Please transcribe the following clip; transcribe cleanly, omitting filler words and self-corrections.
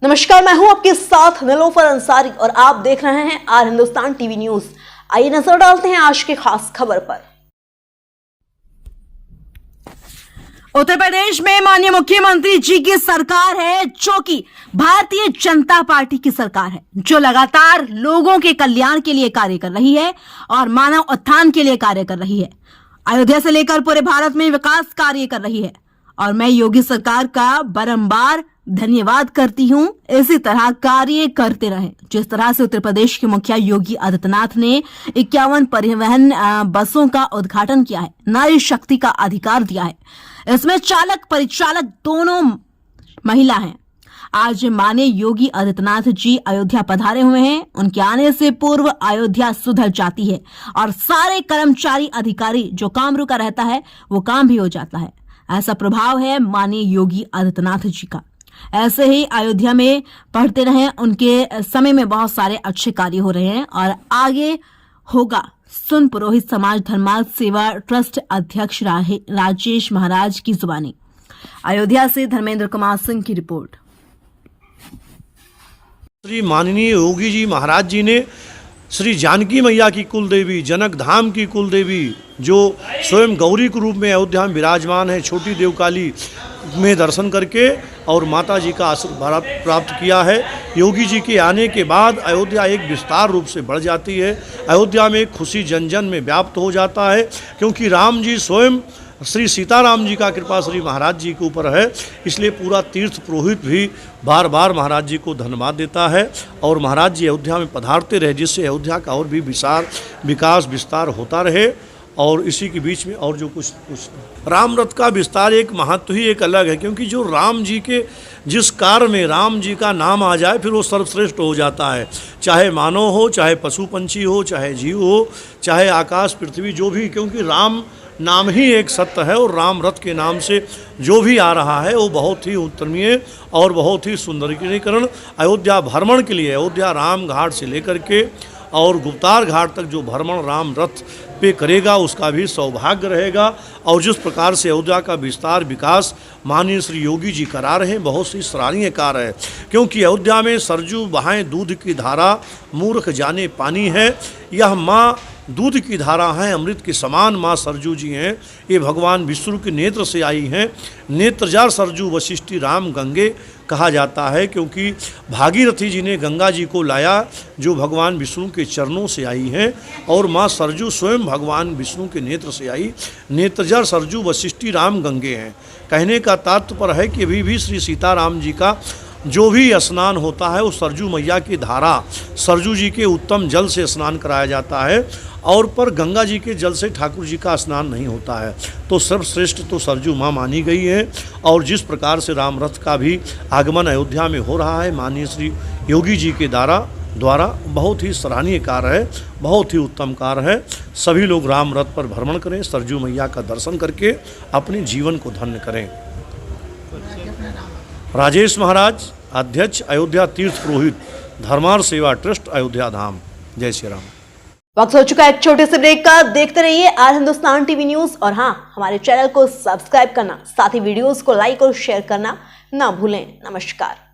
नमस्कार, मैं हूं आपके साथ निलोफर अंसारी और आप देख रहे हैं आर हिंदुस्तान टीवी न्यूज। आइए नजर डालते हैं आज की खास खबर पर। उत्तर प्रदेश में माननीय मुख्यमंत्री जी की सरकार है, जो कि भारतीय जनता पार्टी की सरकार है, जो लगातार लोगों के कल्याण के लिए कार्य कर रही है और मानव उत्थान के लिए कार्य कर रही है। अयोध्या से लेकर पूरे भारत में विकास कार्य कर रही है और मैं योगी सरकार का बारंबार धन्यवाद करती हूं। इसी तरह कार्य करते रहें। जिस तरह से उत्तर प्रदेश के मुखिया योगी आदित्यनाथ ने 51 परिवहन बसों का उद्घाटन किया है, नारी शक्ति का अधिकार दिया है, इसमें चालक परिचालक दोनों महिला हैं। आज माननीय योगी आदित्यनाथ जी अयोध्या पधारे हुए हैं। उनके आने से पूर्व अयोध्या सुधर जाती है और सारे कर्मचारी अधिकारी जो काम रुका रहता है वो काम भी हो जाता है। ऐसा प्रभाव है माननीय योगी आदित्यनाथ जी का। ऐसे ही अयोध्या में पढ़ते रहे, उनके समय में बहुत सारे अच्छे कार्य हो रहे हैं और आगे होगा। सुन पुरोहित समाज धर्मार्थ सेवा ट्रस्ट अध्यक्ष राजेश महाराज की जुबानी। अयोध्या से धर्मेंद्र कुमार सिंह की रिपोर्ट। श्री माननीय योगी जी महाराज जी ने श्री जानकी मैया की कुल देवी, जनक धाम की कुल देवी, जो स्वयं गौरी के रूप में अयोध्या में विराजमान है, छोटी देवकाली में दर्शन करके और माता जी का आशीर्वाद प्राप्त किया है। योगी जी के आने के बाद अयोध्या एक विस्तार रूप से बढ़ जाती है। अयोध्या में खुशी जन जन में व्याप्त हो जाता है, क्योंकि राम जी स्वयं श्री सीताराम जी का कृपा श्री महाराज जी के ऊपर है। इसलिए पूरा तीर्थ पुरोहित भी बार बार महाराज जी को धन्यवाद देता है और महाराज जी अयोध्या में पधारते रहे, जिससे अयोध्या का और भी विकास विस्तार होता रहे। और इसी के बीच में और जो कुछ राम रथ का विस्तार एक महत्व ही एक अलग है, क्योंकि जो राम जी के जिस कार्य में राम जी का नाम आ जाए फिर वो सर्वश्रेष्ठ हो जाता है। चाहे मानव हो, चाहे पशु पंछी हो, चाहे जीव हो, चाहे आकाश पृथ्वी, जो भी, क्योंकि राम नाम ही एक सत्य है और राम रथ के नाम से जो भी आ रहा है वो बहुत ही उत्तमीय और बहुत ही सुंदरीकरण अयोध्या भ्रमण के लिए, अयोध्या राम घाट से लेकर के और गुप्तार घाट तक जो भ्रमण राम रथ पे करेगा उसका भी सौभाग्य रहेगा। और जिस प्रकार से अयोध्या का विस्तार विकास माननीय श्री योगी जी करा रहे हैं, बहुत सी सराहनीय कार्य है, क्योंकि अयोध्या में सरजू बहाएं दूध की धारा, मूर्ख जाने पानी है। यह माँ दूध की धारा है, अमृत के समान माँ सरजू जी हैं। ये भगवान विष्णु के नेत्र से आई हैं। नेत्रजार सरजू वशिष्ठी राम गंगे कहा जाता है, क्योंकि भागीरथी जी ने गंगा जी को लाया, जो भगवान विष्णु के चरणों से आई हैं। और माँ सरजू स्वयं भगवान विष्णु के नेत्र से आई। नेत्रजार सरजू वशिष्ठी राम गंगे हैं। कहने का तात्पर्य है कि अभी भी श्री सीताराम जी का जो भी स्नान होता है वो सरजू मैया की धारा, सरजू जी के उत्तम जल से स्नान कराया जाता है, और पर गंगा जी के जल से ठाकुर जी का स्नान नहीं होता है। तो सर्वश्रेष्ठ तो सरजू माँ मानी गई है। और जिस प्रकार से राम रथ का भी आगमन अयोध्या में हो रहा है माननीय श्री योगी जी के द्वारा बहुत ही सराहनीय कार्य है, बहुत ही उत्तम कार्य है। सभी लोग राम रथ पर भ्रमण करें, सरजू मैया का दर्शन करके अपने जीवन को धन्य करें। राजेश महाराज, अध्यक्ष अयोध्या तीर्थ पुरोहित धर्मार्थ सेवा ट्रस्ट अयोध्या धाम। जय श्री राम। वक्त हो चुका है एक छोटे से ब्रेक का। देखते रहिए आर हिंदुस्तान टीवी न्यूज और हाँ, हमारे चैनल को सब्सक्राइब करना, साथ ही वीडियोस को लाइक और शेयर करना ना भूलें। नमस्कार।